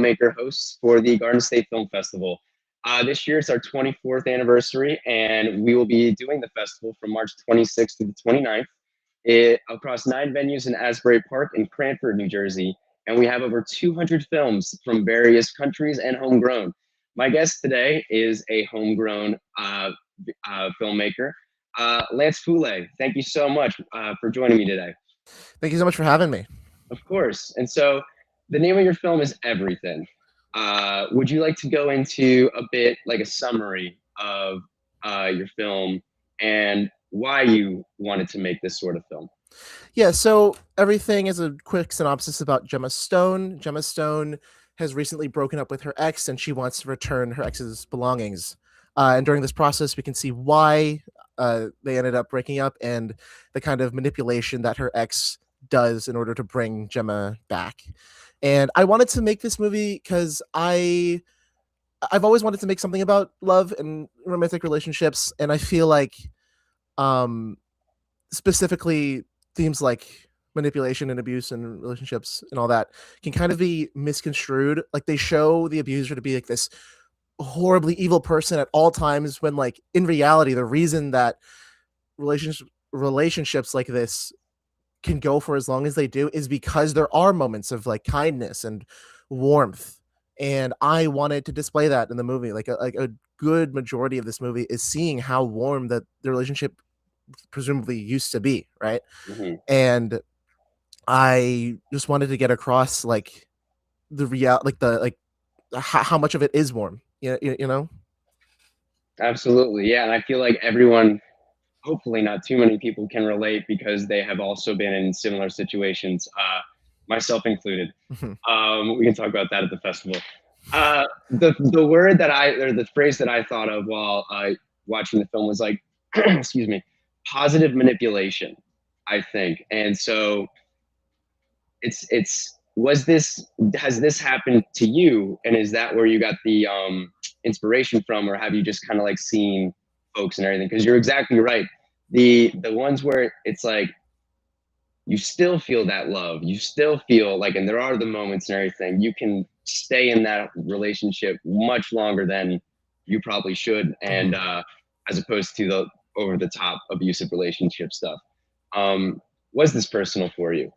Filmmaker hosts for the Garden State Film Festival. This year it's our 24th anniversary, and we will be doing the festival from March 26th to the 29th across 9 venues in Asbury Park in Cranford, New Jersey. And we have over 200 films from various countries and homegrown. My guest today is a homegrown filmmaker, Lance Foulet. Thank you so much for joining me today. Thank you so much for having me. Of course. And so the name of your film is Everything. Would you like to go into a bit like a summary of your film and why you wanted to make this sort of film? Yeah, so Everything is a quick synopsis about Gemma Stone. Gemma Stone has recently broken up with her ex and she wants to return her ex's belongings. And during this process, we can see why they ended up breaking up and the kind of manipulation that her ex does in order to bring Gemma back. And I wanted to make this movie because I've always wanted to make something about love and romantic relationships, and I feel like um specifically themes like manipulation and abuse and relationships and all that can kind of be misconstrued. Like they show the abuser to be like this horribly evil person at all times when like in reality the reason that relationships like this can go for as long as they do is because there are moments of like kindness and warmth, and I wanted to display that in the movie. Like a good majority of this movie is seeing how warm that the relationship presumably used to be, right? Mm-hmm. And I just wanted to get across like the real like the like how much of it is warm, you know. Absolutely. Yeah. And I feel like everyone, hopefully not too many people, can relate because they have also been in similar situations, myself included. We can talk about that at the festival. The word that or the phrase that I thought of while watching the film was like, excuse me, positive manipulation, I think. And so it's was this has this happened to you, and is that where you got the inspiration from, or have you just kind of like seen folks and everything? Because you're exactly right. The ones where it's like you still feel that love, you still feel like, and there are the moments and everything, you can stay in that relationship much longer than you probably should, and as opposed to the over the top abusive relationship stuff. Was this personal for you?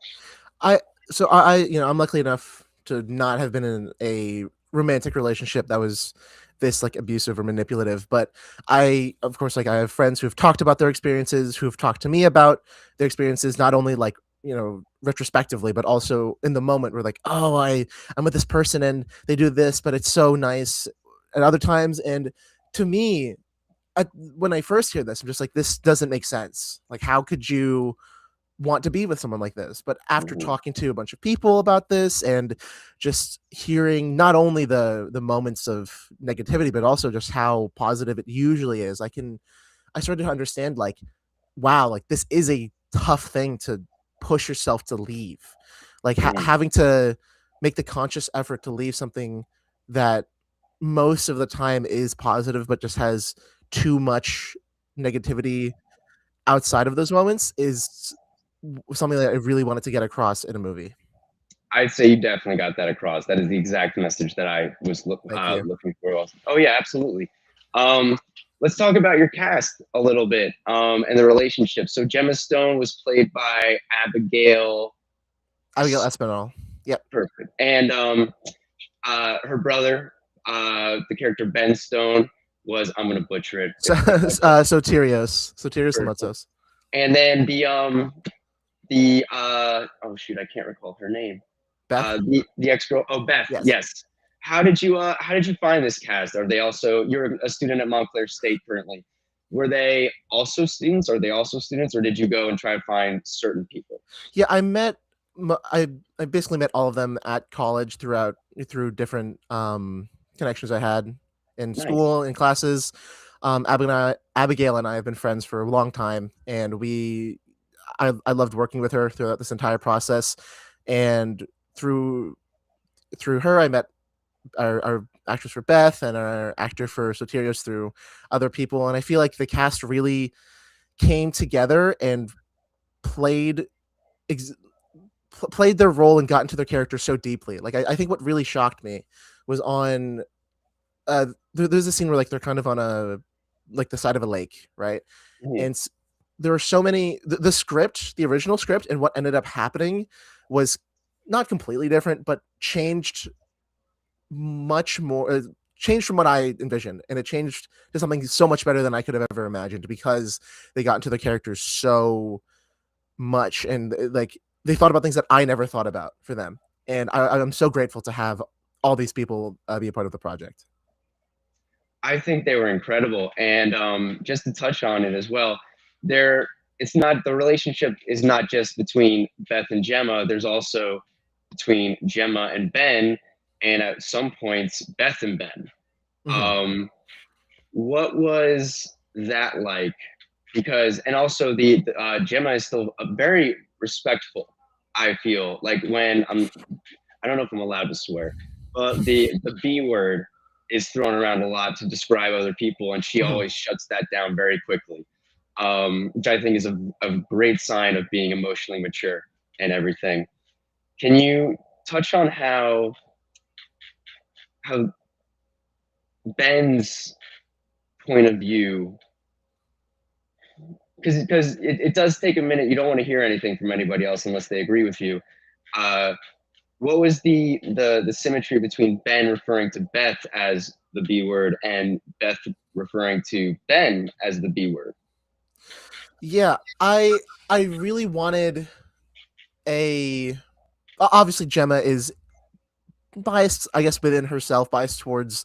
I'm lucky enough to not have been in a romantic relationship that was this like abusive or manipulative, but I of course like I have friends who've talked about their experiences, who've talked to me about their experiences, not only like retrospectively but also in the moment. We're like, oh, I'm with this person and they do this but it's so nice at other times. And to me, when I first hear this, I'm just like, this doesn't make sense. Like, how could you want to be with someone like this? But after Mm-hmm. talking to a bunch of people about this and just hearing not only the moments of negativity but also just how positive it usually is, I started to understand like, wow, like this is a tough thing to push yourself to leave, like Mm-hmm. having to make the conscious effort to leave something that most of the time is positive but just has too much negativity outside of those moments is something that I really wanted to get across in a movie. I'd say you definitely got that across. That is the exact message that I was Thank you. looking for. Also. Oh yeah, absolutely. Um, let's talk about your cast a little bit and the relationship. So Gemma Stone was played by Abigail. Abigail Espinal. Yep. Perfect. And her brother, the character Ben Stone, was, I'm gonna butcher it. So, Soterios Perfect. Lamotsos. And then the oh shoot, I can't recall her name. Beth. The ex girl. Oh, Beth. Yes. Yes. How did you find this cast? Are they also, you're a student at Montclair State currently? Were they also students? Are they also students, or did you go and try to find certain people? Yeah, I basically met all of them at college through different connections I had in Nice. school, in classes. Abigail and I have been friends for a long time, and I loved working with her throughout this entire process. And through her, I met our actress for Beth and our actor for Soterios through other people. And I feel like the cast really came together and played ex- played their role and got into their character so deeply. Like I think what really shocked me was on there's a scene where like they're kind of on a like the side of a lake, right? Mhm. And there are so many the script, the original script, and what ended up happening was not completely different, but changed much more. Changed from what I envisioned, and it changed to something so much better than I could have ever imagined because they got into the characters so much, and like they thought about things that I never thought about for them. And I'm so grateful to have all these people be a part of the project. I think they were incredible. And just to touch on it as well, there it's not the relationship is not just between Beth and Gemma. There's also between Gemma and Ben, and at some points Beth and Ben. Mm-hmm. Um, what was that like? Because and also the Gemma is still very respectful. I feel like when I don't know if I'm allowed to swear, but the B word is thrown around a lot to describe other people, and she Mm-hmm. always shuts that down very quickly, which I think is a great sign of being emotionally mature and everything. Can you touch on how Ben's point of view? Because it does take a minute. You don't want to hear anything from anybody else unless they agree with you. Uh, what was the symmetry between Ben referring to Beth as the B word and Beth referring to Ben as the B word? Yeah, I really wanted a obviously Gemma is biased, I guess, within herself, biased towards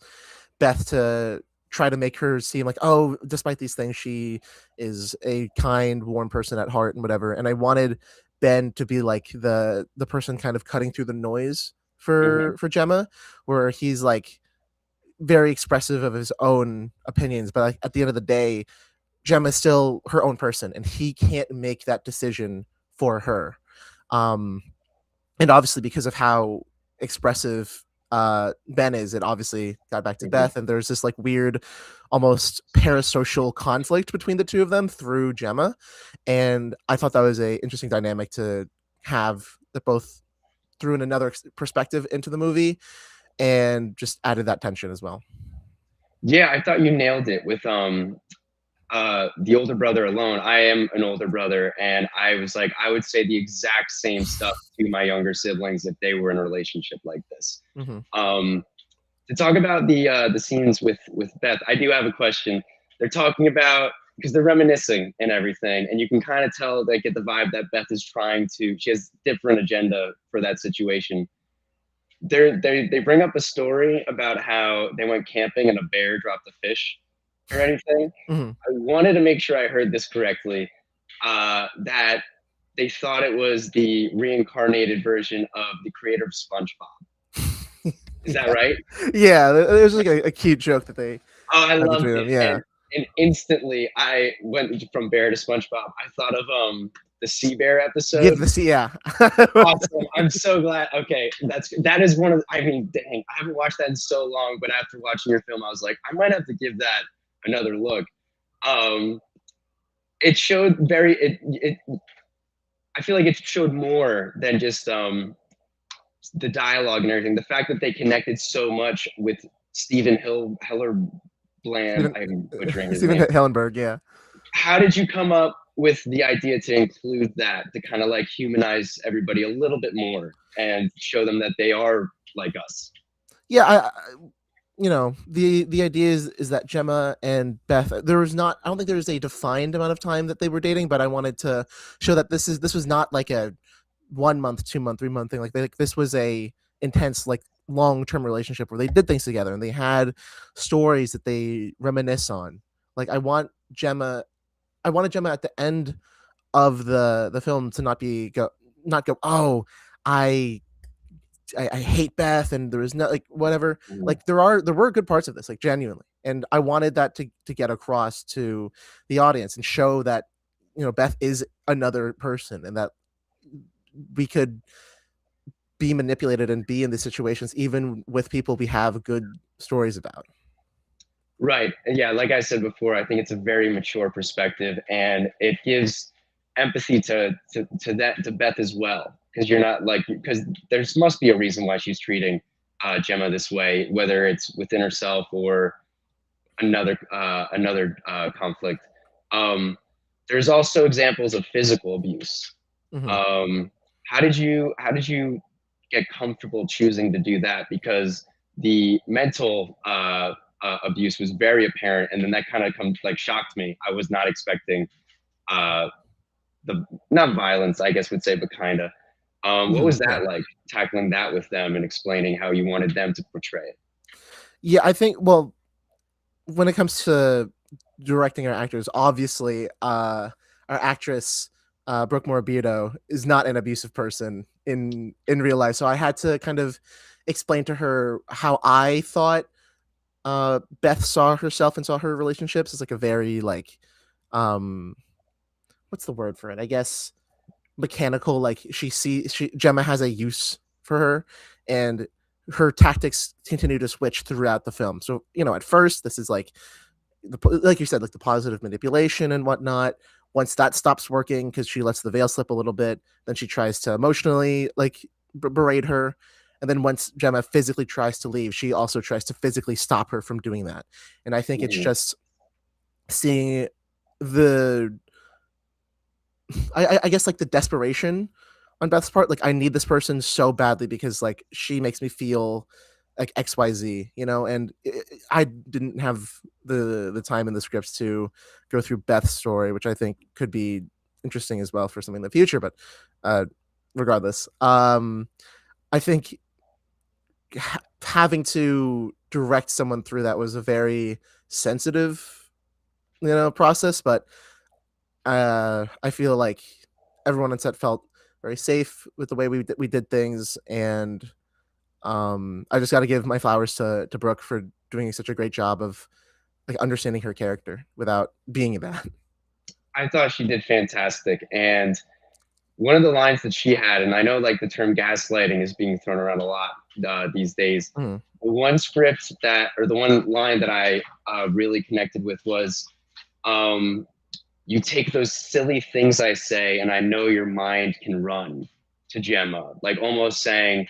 Beth to try to make her seem like, oh, despite these things, she is a kind, warm person at heart and whatever. And I wanted Ben to be like the person kind of cutting through the noise Hmm. for Gemma, where he's like very expressive of his own opinions, but like, at the end of the day, Gemma's still her own person, and he can't make that decision for her. Um, and obviously because of how expressive Ben is, it obviously got back to Hmm. Beth, and there's this like weird, almost parasocial conflict between the two of them through Gemma, and I thought that was a interesting dynamic to have that both threw in another perspective into the movie and just added that tension as well. Yeah, I thought you nailed it with the older brother alone. I am an older brother, and I was like, I would say the exact same stuff to my younger siblings if they were in a relationship like this. Mm-hmm. Um, to talk about the scenes with Beth, I do have a question. They're talking about because they're reminiscing and everything, and you can kind of tell they get the vibe that Beth is trying to. She has different agenda for that situation. They bring up a story about how they went camping and a bear dropped a fish or anything. Mm-hmm. I wanted to make sure I heard this correctly. That they thought it was the reincarnated version of the creator of SpongeBob. Is that Yeah, right? yeah. There's like a cute joke that they Oh, I have loved between it, them. Yeah, and instantly I went from Bear to SpongeBob. I thought of the Sea Bear yeah. episode. Yeah. Awesome! I'm so glad. Okay, that is one of. I mean, dang, I haven't watched that in so long, but after watching your film, I was like, I might have to give that another look. Um, it showed very. It. I feel like it showed more than just the dialogue and everything. The fact that they connected so much with Stephen Heller Bland. Stephen I'm butchering his Stephen name. Hillenburg. Yeah. How did you come up with the idea to include that to kind of like humanize everybody a little bit more and show them that they are like us? Yeah, you know, the idea is that Gemma and Beth, there was not, I don't think there was a defined amount of time that they were dating, but I wanted to show that this was not like a 1 month, 2 month, 3 month thing. Like this was a intense, like long term relationship where they did things together and they had stories that they reminisce on. Like I wanted Gemma at the end of the film to not go, oh, I I hate Beth, and there was no like whatever. Mhm. Like there were good parts of this, like genuinely, and I wanted that to get across to the audience and show that Beth is another person, and that we could be manipulated and be in these situations even with people we have good stories about. Right. Yeah. Like I said before, I think it's a very mature perspective, and it gives empathy to Beth as well. because you're not like, because there must be a reason why she's treating Gemma this way, whether it's within herself or another conflict. Um, there's also examples of physical abuse. Mhm. Um, how did you get comfortable choosing to do that? Because the mental abuse was very apparent, and then that kind of like shocked me. I was not expecting uh, the not violence, I guess would say, but kind of. What Mhm. was Yeah. that like tackling that with them and explaining how you wanted them to portray it? Yeah, I think, well, when it comes to directing our actors, obviously, our actress, Brooke Morabito, is not an abusive person in real life. So I had to kind of explain to her how I thought Beth saw herself and saw her relationships as like a very like um what's the word for it? I guess mechanical. Like Gemma has a use for her, and her tactics continue to switch throughout the film. So at first this is like like you said, like the positive manipulation and whatnot. Once that stops working because she lets the veil slip a little bit, then she tries to emotionally like berate her. And then once Gemma physically tries to leave, she also tries to physically stop her from doing that. And I think it's Mhm. just seeing the I guess like the desperation on Beth's part. Like I need this person so badly because like she makes me feel like XYZ, and I didn't have the time in the scripts to go through Beth's story, which I think could be interesting as well for something in the future. But uh, regardless, I think having to direct someone through that was a very sensitive, process. But I feel like everyone on set felt very safe with the way we did things, and I just got to give my flowers to Brooke for doing such a great job of like understanding her character without being that. I thought she did fantastic, and one of the lines that she had, and I know like the term gaslighting is being thrown around a lot these days. Mm. The one script that, or the one line that I really connected with was, um, "You take those silly things I say, and I know your mind can run." To Gemma, like almost saying,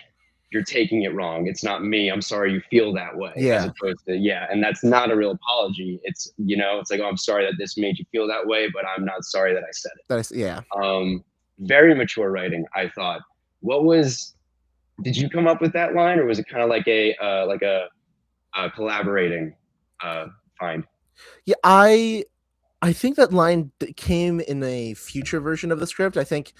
"You're taking it wrong. It's not me. I'm sorry you feel that way," as Yeah, opposed to, yeah, and that's not a real apology. It's like, "Oh, I'm sorry that this made you feel that way, but I'm not sorry that I said it." that is, yeah. Very mature writing, I thought. What was? Did you come up with that line, or was it kind of like a collaborating uh, find? Yeah, I think that line came in a future version of the script. I think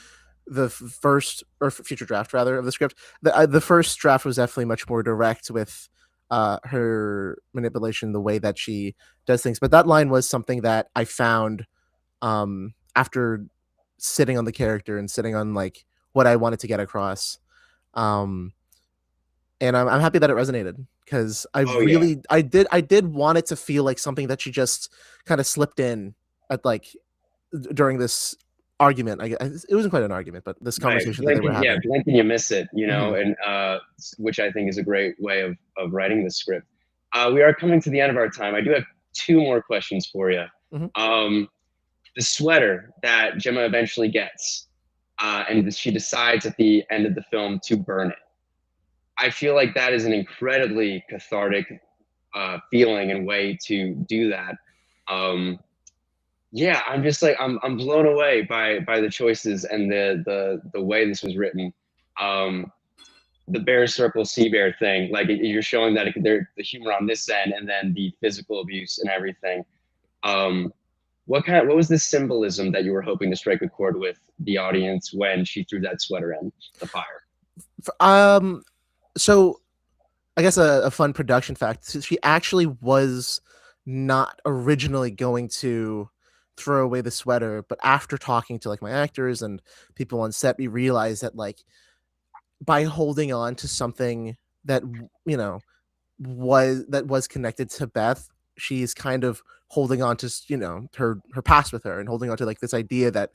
the first or future draft rather of the script. The first draft was definitely much more direct with her manipulation, the way that she does things. But that line was something that I found after sitting on the character and sitting on like what I wanted to get across. Um, and I'm happy that it resonated because Oh yeah, I did want it to feel like something that she just kind of slipped in at like during this argument. It wasn't quite an argument, but this right. conversation that they Blink were and yeah, having. blink and you miss it, Hmm. and which I think is a great way of writing the script. We are coming to the end of our time. I do have two more questions for you. Hmm. Um, the sweater that Gemma eventually gets, and she decides at the end of the film to burn it. I feel like that is an incredibly cathartic feeling and way to do that. Um, yeah, I'm just like I'm blown away by the choices and the way this was written. Um, the bear circle sea bear thing, like you're showing that the humor on this end and then the physical abuse and everything. Um, what was the symbolism that you were hoping to strike a chord with the audience when she threw that sweater in the fire? Um, so I guess a fun production fact: so she actually was not originally going to throw away the sweater, but after talking to like my actors and people on set, we realized that like by holding on to something that was connected to Beth, she's kind of holding on to her past with her and holding on to like this idea that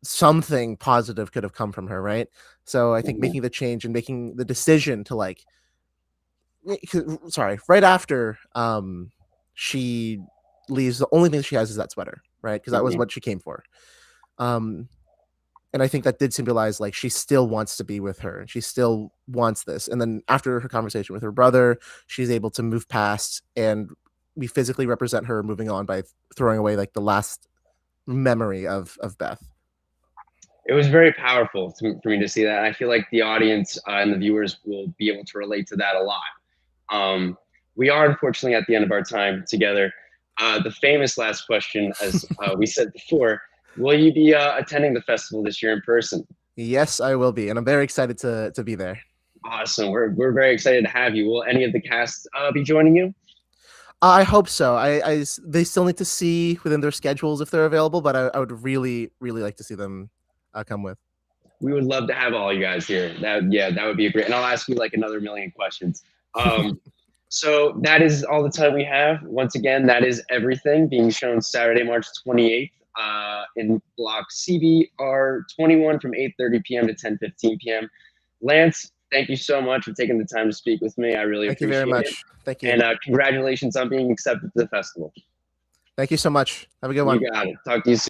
something positive could have come from her, right? So I think Mhm. making the change and making the decision to like sorry, right after she leaves, the only thing she has is that sweater, right? Because that was Mhm. what she came for. Um And I think that did symbolize like she still wants to be with her and she still wants this. And then after her conversation with her brother, she's able to move past, and we physically represent her moving on by throwing away like the last memory of Beth. It was very powerful for me to see that. I feel like the audience and the viewers will be able to relate to that a lot. We are unfortunately at the end of our time together. The famous last question, as we said before, will you be attending the festival this year in person? Yes, I will be, and I'm very excited to be there. Awesome. We're very excited to have you. Will any of the cast be joining you? I hope so. They still need to see within their schedules if they're available, but I would really, really like to see them come with. We would love to have all you guys here. That would be a great. And I'll ask you like another million questions. So that is all the time we have. Once again, that is everything being shown Saturday, March 28th in block CBR 21 from 8:30 p.m. to 10:15 p.m. Lance, thank you so much for taking the time to speak with me. I really Thank you appreciate very much. it. Thank you. And congratulations on being accepted to the festival. Thank you so much. Have a good You one. got it. Talk to you soon.